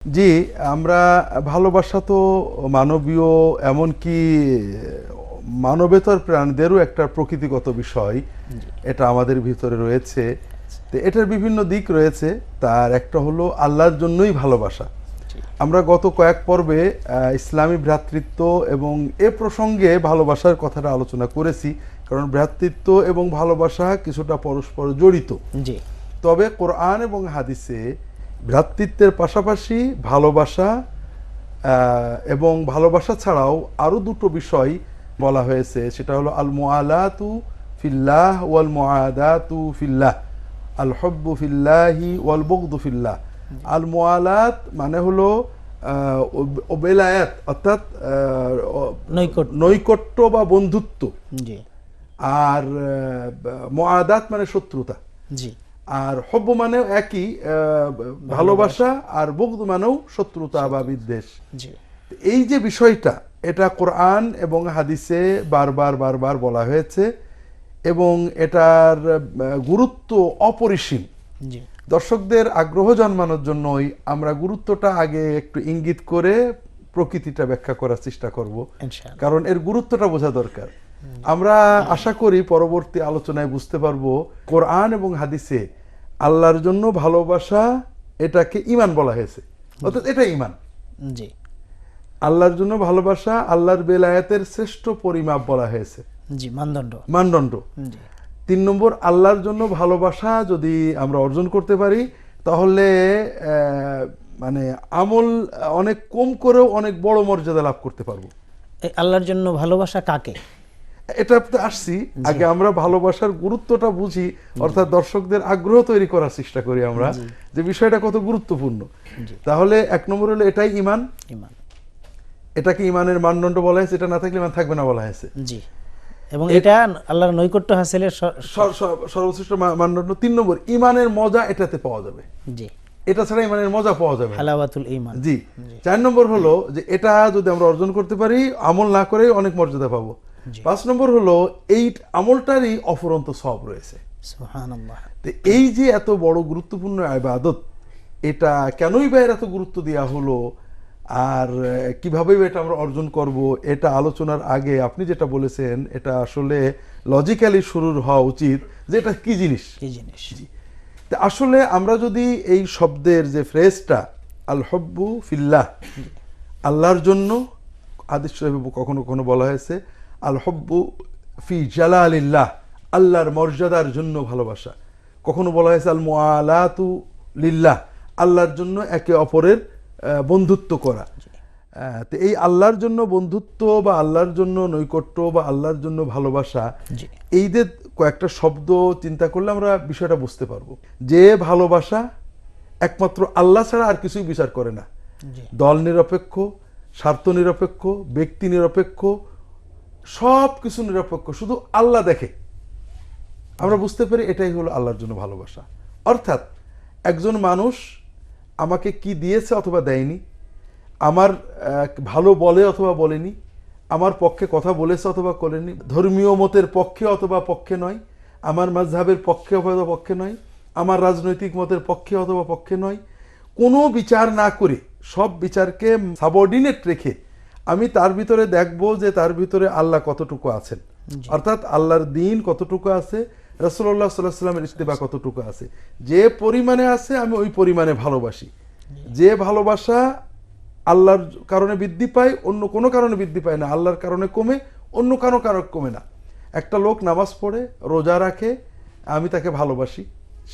জি, আমরা ভালোবাসা তো মানবীয়, এমনকি মানবেতর প্রাণীদেরও একটা প্রকৃতিগত বিষয়। এটা আমাদের ভিতরে রয়েছে। তো এটার বিভিন্ন দিক রয়েছে। তার একটা হলো আল্লাহর জন্যই ভালোবাসা। আমরা গত কয়েক পর্বে ইসলামী ভ্রাতৃত্ব এবং এ প্রসঙ্গে ভালোবাসার কথাটা আলোচনা করেছি, কারণ ভ্রাতৃত্ব এবং ভালোবাসা কিছুটা পরস্পর জড়িত। জি, তবে কোরআন এবং হাদিসে ভ্রাতৃত্বের পাশাপাশি ভালোবাসা এবং ভালোবাসা ছাড়াও আরও দুটো বিষয় বলা হয়েছে। সেটা হলো আল মুআলাতু ফিল্লাহ ওয়াল মুআদাতু ফিল্লাহ, আল হুব্বু ফিল্লাহি ওয়াল বুগদু ফিল্লাহ। আল মুআলাত মানে হলো বেলায়াত, অর্থাৎ নৈকট্য বা বন্ধুত্ব। জি, আর মুআদাত মানে শত্রুতা। জি, আর হব্ব মানেও একই, ভালোবাসা, আর বুগদ মানেও শত্রুতা বা বিদ্বেষ। জি, এই যে বিষয়টা, এটা কোরআন এবং হাদিসে বারবার বারবার বলা হয়েছে এবং এটার গুরুত্ব অপরিসীম। জি, দর্শকদের আগ্রহ জন্মানোর জন্যই আমরা গুরুত্বটা আগে একটু ইঙ্গিত করে প্রকৃতিটা ব্যাখ্যা করার চেষ্টা করব, ইনশাআল্লাহ। কারণ এর গুরুত্বটা বোঝা দরকার। আমরা আশা করি পরবর্তী আলোচনায় বুঝতে পারবো কোরআন এবং হাদিসে আল্লাহর জন্য ভালোবাসা এটাকে ঈমান বলা হয়েছে, অর্থাৎ এটা ঈমান। জি, আল্লাহর জন্য ভালোবাসা আল্লাহর বেলায়েতের শ্রেষ্ঠ পরিমাপ বলা হয়েছে, জি, মানদণ্ড। জি, 3 নম্বর, আল্লাহর জন্য ভালোবাসা যদি আমরা অর্জন করতে পারি তাহলে মানে আমল অনেক কম করেও অনেক বড় মর্যাদা লাভ করতে পারবো। এই আল্লাহর জন্য ভালোবাসা কাকে? এটা আসছি, আগে আমরা ভালোবাসার গুরুত্বটা বুঝি, অর্থাৎ দর্শকদের আগ্রহ তৈরি করার চেষ্টা করি আমরা যে বিষয়টা কত গুরুত্বপূর্ণ। তাহলে 1 নম্বর হলো এটাই ঈমান। ঈমান, এটাকে ঈমানের মানদণ্ড বলা হয়েছে, এটা না থাকলে ঈমান থাকবে না বলা হয়েছে। জি, এবং এটা আল্লাহর নৈকট্য হাসিলের সর্বশ্রেষ্ঠ মানদণ্ড। 3 নম্বর, ঈমানের মজা এটাতে পাওয়া যাবে। জি, এটা ছাড়া ঈমানের মজা পাওয়া যাবে না। হালাওয়াতুল ঈমান। জি। 4 নম্বর হলো যে এটা যদি আমরা অর্জন করতে পারি, আমল না করে অনেক মর্যাদা পাবো। 5 নম্বর হলো এই আমলটারই অফুরন্ত সওয়াব রয়েছে। সুবহানাল্লাহ। তো এই যে এত বড় গুরুত্বপূর্ণ ইবাদত, এটা কেনই বা এর এত গুরুত্ব দেওয়া হলো, আর কিভাবে এটা আমরা অর্জন করব, এটা আলোচনার আগে আপনি যেটা বলেছেন এটা আসলে লজিক্যালি শুরুর হওয়া উচিত যে এটা কি জিনিস। কি জিনিস? তা আসলে আমরা যদি এই শব্দের যে ফ্রেজটা আল হব্বু ফিল্লাহ, আল্লাহর জন্য, হাদিস শরীফে কখনো কখনো বলা হয়েছে আল হব্বু ফি জালালিল্লাহ, আল্লাহর মর্যাদার জন্য ভালোবাসা। কখনো বলা হয়েছে আল মুআলাতু লিল্লাহ, আল্লাহর জন্য একে অপরের বন্ধুত্ব করা। তো এই আল্লাহর জন্য বন্ধুত্ব বা আল্লাহর জন্য নৈকট্য বা আল্লাহর জন্য ভালোবাসা, এই যে কয়েকটা শব্দ চিন্তা করলে আমরা বিষয়টা বুঝতে পারবো যে ভালোবাসা একমাত্র আল্লাহ ছাড়া আর কিছুই বিচার করে না। দল নিরপেক্ষ, স্বার্থ নিরপেক্ষ, ব্যক্তি নিরপেক্ষ, সব কিছু নিরপেক্ষ, শুধু আল্লাহ দেখে। আমরা বুঝতে পারি এটাই হলো আল্লাহর জন্য ভালোবাসা। অর্থাৎ একজন মানুষ আমাকে কি দিয়েছে অথবা দেয়নি, আমার ভালো বলে অথবা বলেনি, আমার পক্ষে কথা বলেছে অথবা বলেনি, ধর্মীয় মতের পক্ষে অথবা পক্ষে নয়, আমার মাযহাবের পক্ষে অথবা পক্ষে নয়, আমার রাজনৈতিক মতের পক্ষে অথবা পক্ষে নয়, কোনো বিচার না করে, সব বিচারকে সাবঅর্ডিনেট রেখে আমি তার ভিতরে দেখব যে তার ভিতরে আল্লাহ কতটুকু আছেন, অর্থাৎ আল্লাহর দ্বীন কতটুকু আছে, রাসূলুল্লাহ সাল্লাল্লাহু আলাইহি ওয়াসাল্লামের ইত্তিবা কতটুকু আছে। যে পরিমাণে আছে আমি ওই পরিমাণে ভালোবাসি। যে ভালোবাসা আল্লাহর কারণে বৃদ্ধি পায়, অন্য কোনো কারণে বৃদ্ধি পায় না, আল্লাহর কারণে কমে, অন্য কারো কারণে কমে না। একটা লোক নামাজ পড়ে, রোজা রাখে, আমি তাকে ভালোবাসি,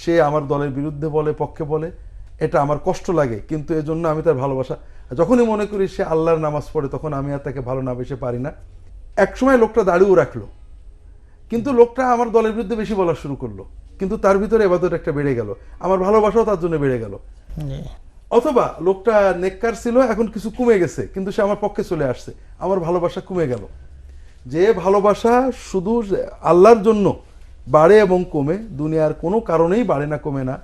সে আমার দলের বিরুদ্ধে বলে, পক্ষে বলে, এটা আমার কষ্ট লাগে, কিন্তু এজন্য আমি তার ভালোবাসা, যখনই মনে করি সে আল্লাহর নামাজ পড়ে, তখন আমি আর তাকে ভালো না বেসে পারি না। একসময় লোকটা দাড়িও রাখলো, কিন্তু লোকটা আমার দলের বিরুদ্ধে বেশি বলা শুরু করলো, কিন্তু তার ভিতরে ইবাদত একটা বেড়ে গেল, আমার ভালোবাসাও তার জন্য বেড়ে গেল। অথবা লোকটা নেককার ছিল, এখন কিছু কমে গেছে, কিন্তু সে আমার পক্ষে চলে আসছে, আমার ভালোবাসা কমে গেল। যে ভালোবাসা শুধু আল্লাহর জন্য বাড়ে এবং কমে, দুনিয়ার কোনো কারণেই বাড়ে না, কমে না,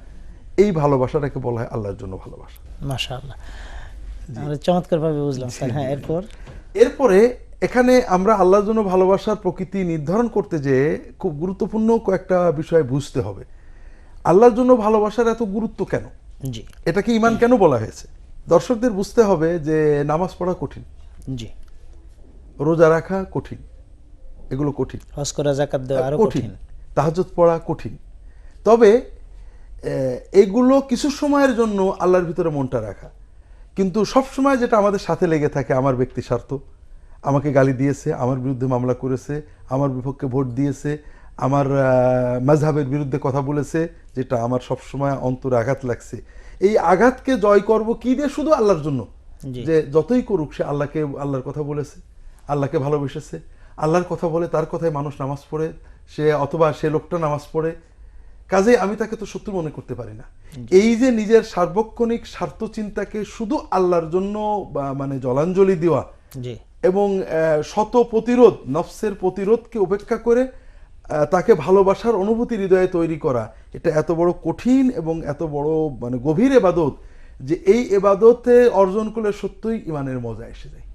এই ভালোবাসাটাকে বলা হয় আল্লাহর জন্য ভালোবাসা। মাশাআল্লাহ, আমরা চমৎকারভাবে বুঝলাম স্যার। হ্যাঁ, এরপরে এখানে আমরা আল্লাহর জন্য ভালোবাসার প্রকৃতি নির্ধারণ করতে যে খুব গুরুত্বপূর্ণ কয়েকটা বিষয় বুঝতে হবে। আল্লাহর জন্য ভালোবাসার এত গুরুত্ব কেন, জি, এটাকে ঈমান কেন বলা হয়েছে? দর্শকদের বুঝতে হবে যে নামাজ পড়া কঠিন, জি। রোজা রাখা কঠিন, এগুলো কঠিন, হজ করা, যাকাত দেওয়া আরো কঠিন। তাহাজ্জুদ পড়া কঠিন। তবে এগুলো কিছু সময়ের জন্য আল্লাহর ভিতরে মনটা রাখা, কিন্তু সব সময় যেটা আমাদের সাথে লেগে থাকে, আমার ব্যক্তি স্বার্থ, আমাকে গালি দিয়েছে, আমার বিরুদ্ধে মামলা করেছে, আমার বিপক্ষে ভোট দিয়েছে, আমার মাযহাবের বিরুদ্ধে কথা বলেছে, যেটা আমার সব সময় অন্তরে আঘাত লাগছে, এই আঘাতকে জয় করব কি দিয়ে? শুধু আল্লাহর জন্য। জি। যে যতই করুক সে আল্লাহর কথা বলেছে, আল্লাহকে ভালোবেসেছে, আল্লাহর কথা বলে, তার কথায় মানুষ নামাজ পড়ে, সে অথবা সে লোকটা নামাজ পড়ে, কাজে আমি তাকে তো শত্রু মনে করতে পারি না। এই যে নিজের সার্বক্ষণিক স্বার্থ চিন্তাকে শুধু আল্লাহর জন্য মানে জলাঞ্জলি দেওয়া জি। এবং শত প্রতিরোধ, নফসের প্রতিরোধকে উপেক্ষা করে তাকে ভালোবাসার অনুভূতি হৃদয়ে তৈরি করা, এটা এত বড় কঠিন এবং এত বড় মানে গভীর এবাদত যে এই এবাদতে অর্জন করলে সত্যই ইমানের মজা এসে যায়।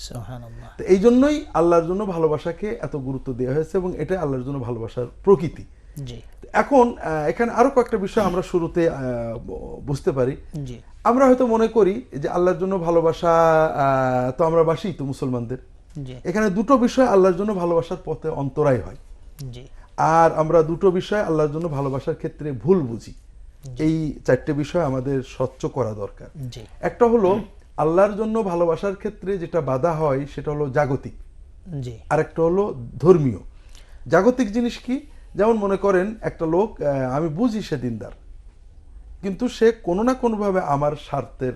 সুবহানাল্লাহ। তো এই জন্যই আল্লাহর জন্য ভালোবাসাকে এত গুরুত্ব দেওয়া হয়েছে এবং এটা আল্লাহর জন্য ভালোবাসার প্রকৃতি। জি। এখন এখানে আরো কয়েকটা বিষয় আমরা শুরুতে বুঝতে পারি। জি। আমরা হয়তো মনে করি যে আল্লাহর জন্য ভালোবাসা, তো আমরা বাসি তো মুসলমানদের, জি। এখানে দুটো বিষয় আল্লাহর জন্য ভালোবাসার পথে অন্তরায় হয়, জি। আর আমরা দুটো বিষয় আল্লাহর জন্য ভালোবাসার ক্ষেত্রে ভুল বুঝি। এই চারটে বিষয় আমাদের স্বচ্ছ করা দরকার। জি। একটা হলো আল্লাহর জন্য ভালোবাসার ক্ষেত্রে যেটা বাধা হয় সেটা হলো জাগতিক, জি। আর একটা হলো ধর্মীয়। জাগতিক জিনিস কি? যেমন মনে করেন একটা লোক, আমি বুঝি সে দিনদার, কিন্তু সে কোনো না কোনোভাবে আমার স্বার্থের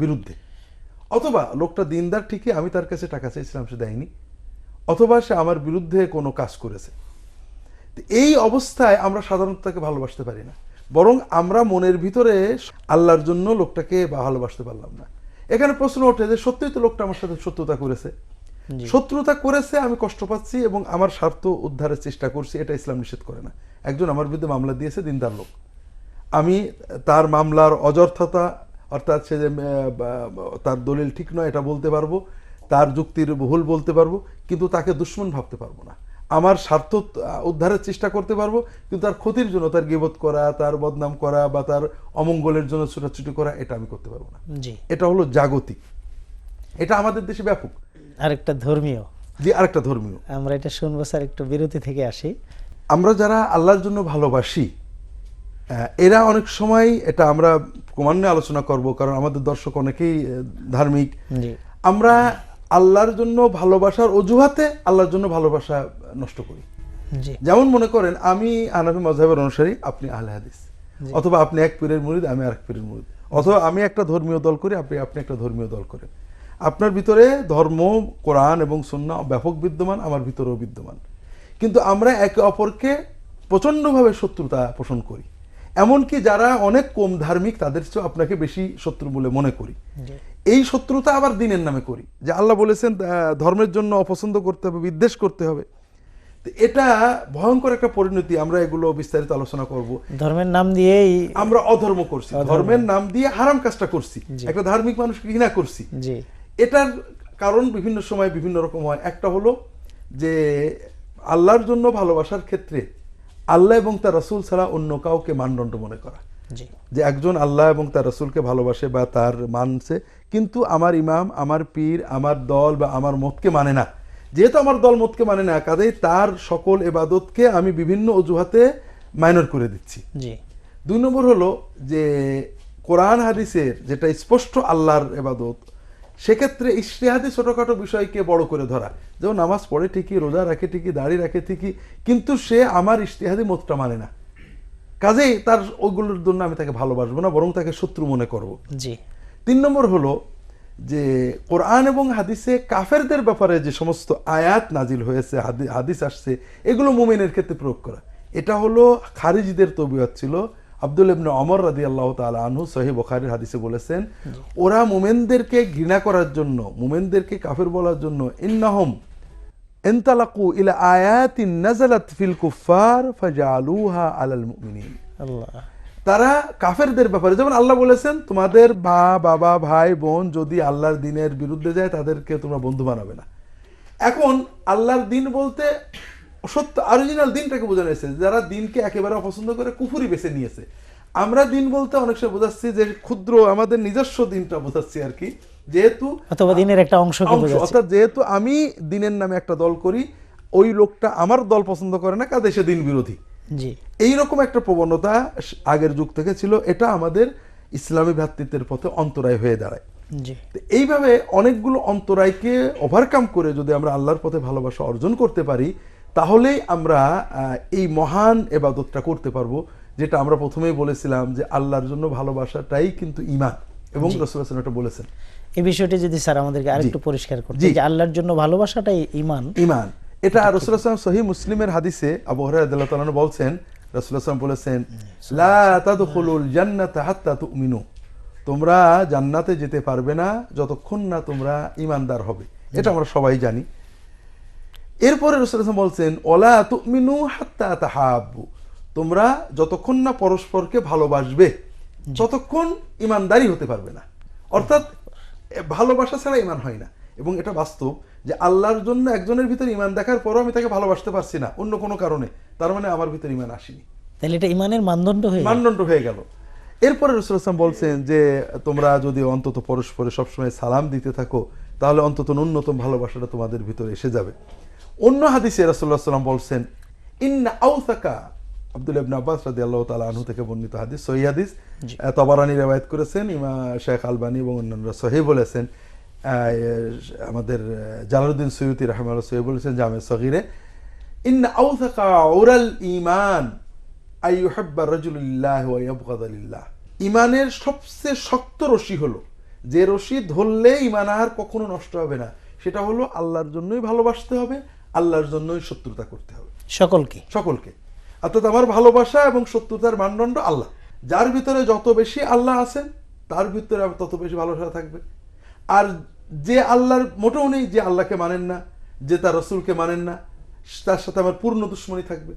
বিরুদ্ধে, অথবা লোকটা দিনদার ঠিকই, আমি তার কাছে টাকা চাইছিলাম সে দেয়নি, অথবা সে আমার বিরুদ্ধে কোনো কাজ করেছে। তো এই অবস্থায় আমরা সাধারণত তাকে ভালোবাসতে পারি না, বরং আমরা মনের ভিতরে আল্লাহর জন্য লোকটাকে ভালোবাসতে পারলাম না। এখানে প্রশ্ন ওঠে যে সত্যিই তো লোকটা আমার সাথে শত্রুতা করেছে, জি। শত্রুতা করেছে, আমি কষ্ট পাচ্ছি এবং আমার স্বার্থ উদ্ধারের চেষ্টা করছি, এটা ইসলাম নিষেধ করে না। একজন আমার বিরুদ্ধে মামলা দিয়েছে, দিনদার লোক, আমি তার মামলার অযথার্থতা, অর্থাৎ সে যে তার দলিল ঠিক নয় এটা বলতে পারবো, তার যুক্তির ভুল বলতে পারবো, কিন্তু তাকে দুশমন ভাবতে পারবো না। আমার স্বার্থ উদ্ধারের চেষ্টা করতে পারবো, কিন্তু তার ক্ষতির জন্য, তার গীবত করা, তার বদনাম করা বা তার অমঙ্গলের জন্য ছোটাছুটি করা, এটা আমি করতে পারবো না। জি। এটা হলো জাগতিক, এটা আমাদের দেশে ব্যাপক। আরেকটা ধর্মীয়, যে আরেকটা ধর্মীয়, আমরা এটা শুনবো স্যার, একটু বিরতি থেকে আসি। আমরা যারা আল্লাহর জন্য ভালোবাসি, এরা অনেক সময়, এটা আমরা ক্রমান্বয়ে আলোচনা করব কারণ আমাদের দর্শক অনেকেই ধার্মিক, জি। আমরা আল্লাহর জন্য ভালোবাসার অজুহাতে আল্লাহর জন্য ভালোবাসা নষ্ট করি। জি। যেমন মনে করেন আমি হানাফি মাযহাবের অনুসারী, আপনি আহলে হাদিস, জি। অথবা আপনি এক পীরের মুরিদ, আমি আরেক পীরের মুরিদ, অথবা আমি একটা ধর্মীয় দল করি, আপনি একটা ধর্মীয় দল করেন। আপনার ভিতরে ধর্ম, কোরআন এবং সুন্নাহ ব্যাপক বিদ্যমান, আমার ভিতরেও বিদ্যমান, কিন্তু আমরা একে অপরকে প্রচণ্ডভাবে শত্রুতা পোষণ করি। এমনকি যারা অনেক কম ধার্মিক তাদের চেয়েও আপনাকে বেশি শত্রু বলে মনে করি। জি। এই শত্রুতা আবার দিনের নামে করি, যে আল্লাহ বলেছেন ধর্মের জন্য অপছন্দ করতে হবে, বিদ্বেষ করতে হবে। তো এটা ভয়ঙ্কর একটা পরিণতি, আমরা এগুলো বিস্তারিত আলোচনা করব। ধর্মের নাম দিয়েই আমরা অধর্ম করছি, ধর্মের নাম দিয়ে হারাম কাজটা করছি, জি। একটা ধার্মিক মানুষকে ঘৃণা করছি। জি। এটার কারণ বিভিন্ন সময় বিভিন্ন রকম হয়। একটা হলো যে আল্লাহর জন্য ভালোবাসার ক্ষেত্রে আল্লাহ এবং তার রাসূল ছাড়া অন্য কাউকে মানদণ্ড মনে করা, জি। যে একজন আল্লাহ এবং তার রাসূলকে ভালোবাসে বা তার মানছে, কিন্তু আমার ইমাম, আমার পীর, আমার দল বা আমার মতকে মানে না। যেহেতু আমার দল মতকে মানে না, কাজেই তার সকল ইবাদতকে আমি বিভিন্ন অজুহাতে মাইনর করে দিচ্ছি। জি। 2 নম্বর হলো যে কোরআন হাদিসের যেটা স্পষ্ট আল্লাহর ইবাদত, সেক্ষেত্রে ইজতিহাদি ছোটখাটো বিষয়কে বড় করে ধরা। যেমন নামাজ পড়ে ঠিকই, রোজা রাখে ঠিকই, দাড়ি রাখে ঠিকই, কিন্তু সে আমার ইজতিহাদি মতটা মানে না, কাজেই তার ওইগুলোর জন্য আমি তাকে ভালোবাসবো না, বরং তাকে শত্রু মনে করব। জি। 3 নম্বর হলো যে কোরআন এবং হাদিসে কাফেরদের ব্যাপারে যে সমস্ত আয়াত নাজিল হয়েছে, হাদিস আসছে, এগুলো মুমিনের ক্ষেত্রে প্রয়োগ করা। এটা হলো খারিজিদের তবিয়ত ছিল। আব্দুল ইবনে ওমর রাদিয়াল্লাহু তাআলা আনহু সহিহ বুখারীর হাদিসে বলেছেন, ওরা মুমিনদেরকে ঘৃণা করার জন্য, মুমিনদেরকে কাফের বলার জন্য, ইন্নাহুম ইনতালাকু ইলা আয়াতিন নাযালাত ফিল কুফার ফাজআলুহা আলাল মুমিনিন। আল্লাহ, তারা কাফেরদের ব্যাপারে, যেমন আল্লাহ বলেছেন তোমাদের মা, বাবা, ভাই, বোন যদি আল্লাহর দিনের বিরুদ্ধে যায় তাদেরকে তোমরা বন্ধু বানাবে না। এখন আল্লাহর দিন বলতে সত্য অরিজিনাল দিনটাকে বোঝানো হয়েছে, যারা দিনকে একেবারে অপছন্দ করে কুফরি বেছে নিয়েছে। আমরা দিন বলতে অনেক সময় বোঝাচ্ছি যে ক্ষুদ্র আমাদের নিজস্ব দিনটা বোঝাচ্ছি আর কি, যেহেতু অথবা দিনের একটা অংশকে বোঝাচ্ছে। অর্থাৎ যেহেতু আমি দিনের নামে একটা দল করি, ওই লোকটা আমার দল পছন্দ করে না, কাজে সে দিন বিরোধী। জি, এইরকম একটা প্রবণতা আগের যুগ থেকে ছিল, এটা আমাদের ইসলামী ভ্রাতৃত্বের পথে অন্তরায় হয়ে দাঁড়ায়। জি, তো এইভাবে অনেকগুলো অন্তরায়কে ওভারকাম করে যদি আমরা আল্লাহর পথে ভালোবাসা অর্জন করতে পারি, তাহলেই আমরা এই মহান এবাদতটা করতে পারবো, যেটা আমরা প্রথমেই বলেছিলাম যে আল্লাহর জন্য ভালোবাসাটাই কিন্তু ঈমান, এবং রাসূলুল্লাহ সাল্লাল্লাহু আলাইহি ওয়াসাল্লাম এটা বলেছেন। এই বিষয়টি যদি স্যার আমাদেরকে আরেকটু পরিষ্কার করতে, জি। যে আল্লাহর জন্য ভালোবাসাটাই ঈমান। ঈমান, এটা রাসূলুল্লাহ সাল্লাল্লাহু আলাইহি ওয়াসাল্লাম সহিহ মুসলিমের হাদিসে আবু হুরায়রা রাদিয়াল্লাহু তাআলা আনহু বলছেন, রাসূলুল্লাহ সাল্লাল্লাহু আলাইহি ওয়াসাল্লাম বলেছেন, লা তাদখুলুল জান্নাতা হাত্তা তুমিনু, তোমরা জান্নাতে যেতে পারবে না যতক্ষণ না তোমরা ঈমানদার হবে। এটা আমরা সবাই জানি। এরপরে রাসূলুল্লাহ সাল্লাল্লাহু আলাইহি ওয়াসাল্লাম বলছেন, ওয়ালা তুমিনু হাত্তা তাহাব্বু, তোমরা যতক্ষণ না পরস্পরকে ভালোবাসবে ততক্ষণ ঈমানদারই হতে পারবে না। অর্থাৎ ভালোবাসা ছাড়া ঈমান হয় না। এবং এটা বাস্তব যে আল্লাহর জন্য একজনের ভিতরে ঈমান দেখার পরও আমি তাকে ভালোবাসতে পারছি না অন্য কোনো কারণে, তার মানে আমার ভিতরে ঈমান আসেনি, তাহলে এটা ঈমানের মানদণ্ড হয়ে গেল। মানদণ্ড হয়ে গেল। এরপরে রাসূলুল্লাহ সাল্লাল্লাহু আলাইহি ওয়াসাল্লাম বলছেন যে তোমরা যদি অন্তত পরস্পরে সবসময় সালাম দিতে থাকো, তাহলে অন্তত ন্যূনতম ভালোবাসাটা তোমাদের ভিতরে এসে যাবে। অন্য হাদিসে রাসূলুল্লাহ সাল্লাল্লাহু আলাইহি ওয়াসাল্লাম বলছেন, ইন্না আওসাকা, আব্দুল্লাহ ইবনে আব্বাস রাদিয়াল্লাহু তাআলা আনহু থেকে বর্ণিত হাদিস, সহিহ হাদিস, তাবারানী riwayat করেছেন, ইমাম শেখ আলবানী এবং অন্যান্যরা সহিহ বলেছেন। আমাদের জালালউদ্দিন সুয়ুতী রাহিমাহুল্লাহ সহিহ বলেছেন জামে সগীরে, ইন্না আওসাকা উরাল ঈমান আইয়ুহিব্বা রাজুলু লিল্লাহি ওয়া ইয়াবগাদা লিল্লাহ, ঈমানের সবচেয়ে শক্ত রশি হলো, যে রশি ধরলে ঈমান আর কখনো নষ্ট হবে না, সেটা হলো আল্লাহর জন্যই ভালোবাসতে হবে, আল্লাহর জন্যই শত্রুতা করতে হবে সকলকে। অর্থাৎ আমার ভালোবাসা এবং শত্রুতার মানদণ্ড আল্লাহ। যার ভিতরে যত বেশি আল্লাহ আছেন তার ভিতরে তত বেশি ভালোবাসা থাকবে। আর যে আল্লাহর মোটেও নেই, যে আল্লাহকে মানেন না, যে তার রসুলকে মানেন না, তার সাথে আমার পূর্ণ দুশ্মনী থাকবে।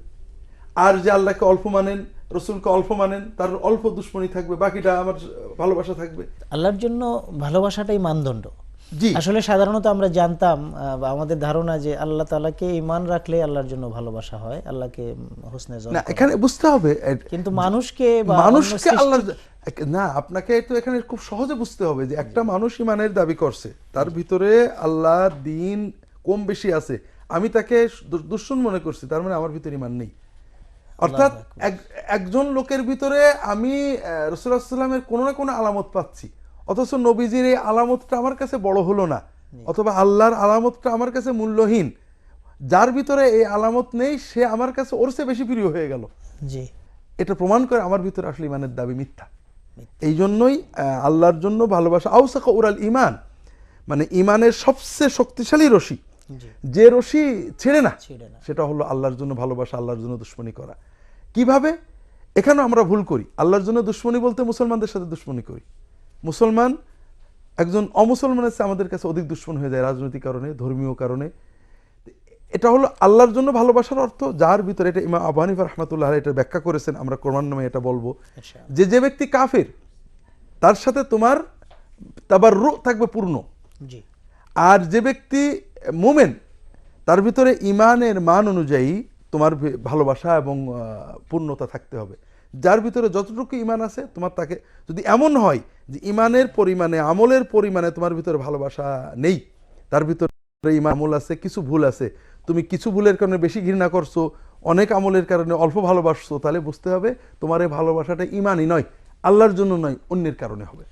আর যে আল্লাহকে অল্প মানেন, রসুলকে অল্প মানেন, তার অল্প দুশ্মনী থাকবে, বাকিটা আমার ভালোবাসা থাকবে। আল্লাহর জন্য ভালোবাসাটাই মানদণ্ড। জি, আসলে সাধারণত আমরা জানতাম বা আমাদের ধারণা যে আল্লাহ তাআলাকে ঈমান রাখলে আল্লাহর জন্য ভালোবাসা হয়, আল্লাহকে হুসনে জন না, করা। এখানে বুঝতে হবে কিন্তু মানুষকে বা অন্য মানুষকে সৃষ্টি- আল্লাহ না, আপনাকে তো এখানে খুব সহজে বুঝতে হবে যে একটা মানুষ ঈমানের দাবি করছে, তার ভিতরে আল্লাহর দিন কম বেশি আছে, আমি তাকে দুশমন মনে করছি, তার মানে আমার ভিতরে ঈমান নেই। অর্থাৎ একজন লোকের ভিতরে আমি রাসূলুল্লাহ সাল্লাল্লাহু আলাইহি ওয়াসাল্লামের কোনো না কোনো আলামত পাচ্ছি, অথচ নবীজির এই আলামতটা আমার কাছে বড় হলো না, অথবা আল্লাহর আলামতটা আমার কাছে মূল্যহীন। যার ভিতরে এই আলামত নেই সে আমার কাছে ওর চেয়ে বেশি প্রিয় হয়ে গেল। জি, এটা প্রমাণ করে আমার ভিতরে আসলে ঈমানের দাবি মিথ্যা। এই জন্যই আল্লাহর জন্য ভালোবাসা আওসাকা উরাল ঈমান, মানে ঈমানের সবচেয়ে শক্তিশালী রশি, জি, যে রশি ছেড়ে না, ছেড়ে না। সেটা হলো আল্লাহর জন্য ভালোবাসা, আল্লাহর জন্য দুশ্মনী করা। কিভাবে? এখানেও আমরা ভুল করি। আল্লাহর জন্য দুশ্মনী বলতে মুসলমানদের সাথে দুশ্মনী করি। মুসলমান একজন অমুসলমানের চেয়ে আমাদের কাছে অধিক দুশ্মন হয়ে যায় রাজনৈতিক কারণে, ধর্মীয় কারণে। এটা হলো আল্লাহর জন্য ভালোবাসার অর্থ, যার ভিতরে, এটা ইমাম আবু হানিফা রাহমাতুল্লাহ আলাইহি এটা ব্যাখ্যা করেছেন, আমরা ক্রমান্বয়ে এটা বলবো, ইনশাআল্লাহ। যে ব্যক্তি কাফের তার সাথে তোমার তাবাররু থাকবে পূর্ণ, জি, আর যে ব্যক্তি মুমিন তার ভিতরে ঈমানের মান অনুযায়ী তোমার ভালোবাসা এবং পূর্ণতা থাকতে হবে। যার ভিতরে যতটুকু ঈমান আছে তোমার, তাকে যদি এমন হয় যে ঈমানের পরিমাণে, আমলের পরিমাণে তোমার ভিতরে ভালোবাসা নেই, তার ভিতরে ঈমান আমল আছে, কিছু ভুল আছে, তুমি কিছু ভুলের কারণে বেশি ঘৃণা করছো, অনেক আমলের কারণে অল্প ভালোবাসছো, তাহলে বুঝতে হবে তোমার এই ভালোবাসাটা ঈমানই নয়, আল্লাহর জন্য নয়, অন্যের কারণে হবে।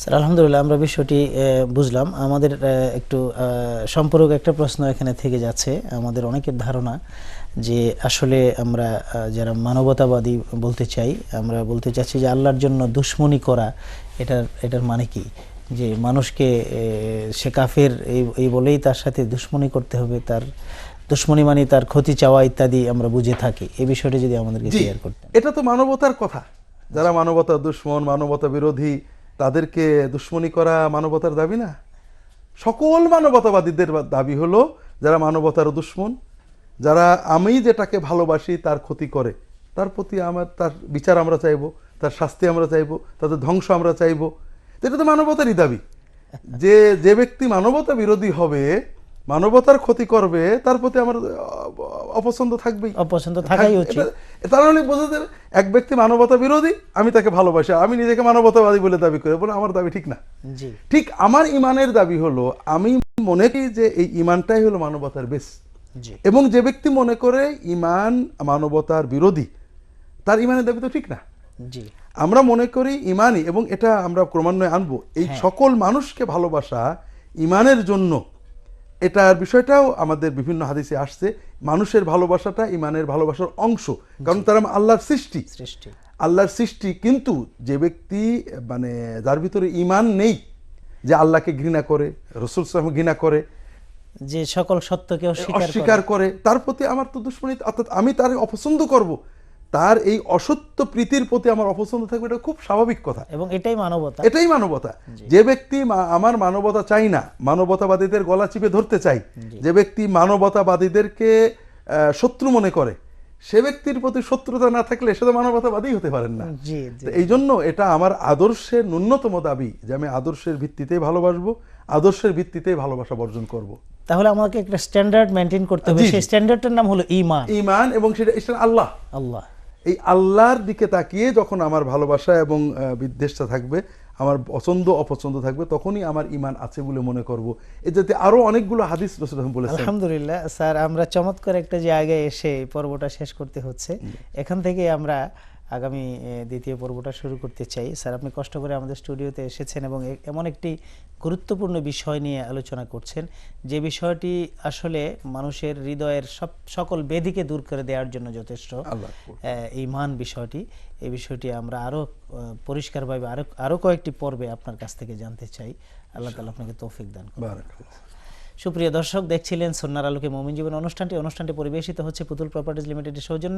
স্যার আলহামদুলিল্লাহ, আমরা বিষয়টি বুঝলাম। আমাদের একটু সম্পূরক একটা প্রশ্ন এখানে থেকে যাচ্ছে। আমাদের অনেকের ধারণা যে আসলে আমরা যারা মানবতাবাদী বলতে চাই, আমরা বলতে চাচ্ছি যে আল্লাহর জন্য দুশ্মনী করা, এটার মানে কি? যে মানুষকে সে কাফের এই বলেই তার সাথে দুশ্মনী করতে হবে, তার দুশ্মনী মানে তার ক্ষতি চাওয়া ইত্যাদি আমরা বুঝে থাকি। এই বিষয়টি যদি আমাদেরকে ক্লিয়ার করতেন। এটা তো মানবতার কথা, যারা মানবতার দুশ্মন, মানবতা বিরোধী, তাদেরকে দুশ্মনী করা মানবতার দাবি না? সকল মানবতাবাদীদের দাবি হলো যারা মানবতার দুশ্মন, যারা আমি যেটাকে ভালোবাসি তার ক্ষতি করে, তার প্রতি তার বিচার আমরা চাইবো, তার শাস্তি আমরা চাইবো, তাদের ধ্বংস আমরা চাইবো। এটা তো মানবতারই দাবি। যে ব্যক্তি মানবতা বিরোধী হবে মানবতার ক্ষতি করবে তার প্রতি আমার অপছন্দ থাকবেই, অপছন্দ থাকাই উচিত। তার মানে বোঝা যায় এক ব্যক্তি মানবতা বিরোধী, আমি তাকে ভালোবাসি, আমি নিজেকে মানবতাবাদী বলে দাবি করি, বলে আমার দাবি ঠিক না। জি ঠিক আমার ইমানের দাবি হলো, আমি মনে করি যে এই ইমানটাই হলো মানবতার বেশ। জি এবং যে ব্যক্তি মনে করে ইমান মানবতার বিরোধী, তার ইমানের দাবি তো ঠিক না। জি আমরা মনে করি ইমানই, এবং এটা আমরা ক্রমান্বয়ে আনবো, এই সকল মানুষকে ভালোবাসা ইমানের জন্য, এটার বিষয়টাও আমাদের বিভিন্ন হাদিসে আসছে। মানুষের ভালোবাসাটা ইমানের ভালোবাসার অংশ, কারণ তারা আল্লাহর সৃষ্টি, সৃষ্টি। আল্লাহর সৃষ্টি। কিন্তু যে ব্যক্তি মানে যার ভিতরে ইমান নেই, যে আল্লাহকে ঘৃণা করে, রাসূল সাল্লাল্লাহু আলাইহি ওয়াসাল্লাম ঘৃণা করে, যে সকল সত্যকে অস্বীকার করে, তার প্রতি আমার তো দুশমনী, অর্থাৎ আমি তার অপছন্দ করব, তার এই অসত্য প্রীতির প্রতি আমার অপছন্দ থাকবে, এটা খুব স্বাভাবিক কথা, এবং এটাই মানবতা। এটাই মানবতা। যে ব্যক্তি আমার মানবতা চাই না, মানবতাবাদীদের গলা চিপে ধরতে চাই, যে ব্যক্তি মানবতাবাদীদেরকে শত্রু মনে করে, সে ব্যক্তির প্রতি শত্রুতা না থাকলে সে তো মানবতাবাদী হতে পারেন না। জি জি তো এই জন্য এটা আমার আদর্শের ন্যূনতম দাবি যে আমি আদর্শের ভিত্তিতেই ভালোবাসবো, আদর্শের ভিত্তিতেই ভালোবাসা বর্জন করব। তাহলে আমাকে একটা স্ট্যান্ডার্ড মেনটেন করতে হবে, জি, জি। সেই স্ট্যান্ডার্ডটার নাম হলো ঈমান। ঈমান, এবং সেটা আল্লাহ। আল্লাহ, এই আল্লাহর দিকে তাকিয়ে যখন আমার ভালোবাসা এবং বিদ্বেষটা থাকবে, আমার পছন্দ অপছন্দ থাকবে, তখনই আমার ঈমান আছে বলে মনে করব। এ যাতে আরো অনেকগুলো হাদিস রাসূল বলেছেন। আলহামদুলিল্লাহ স্যার, আমরা চমৎকার একটা জায়গায় এসে এই পর্বটা শেষ করতে হচ্ছে। এখান থেকে আমরা আগামী দ্বিতীয় পর্বটা শুরু করতে চাই। স্যার, আপনি কষ্ট করে আমাদের স্টুডিওতে এসেছেন এবং এমন একটি গুরুত্বপূর্ণ বিষয় নিয়ে আলোচনা করছেন, যে বিষয়টি আসলে মানুষের হৃদয়ের সকল বেদিকে দূর করে দেওয়ার জন্য যথেষ্ট। ঈমান বিষয়টি, এই বিষয়টি আমরা আরো পরিষ্কারভাবে আরো কয়েকটি পর্বে আপনার কাছ থেকে জানতে চাই। আল্লাহ তাআলা আপনাকে তৌফিক দান করুন। বারাকাল্লাহ। সুপ্রিয় দর্শক, দেখছিলেন সুন্নাহর আলোকে মুমিন জীবন অনুষ্ঠানটি পরিবেশিত হচ্ছে পুতুল প্রপার্টিজ লিমিটেডের সৌজন্যে।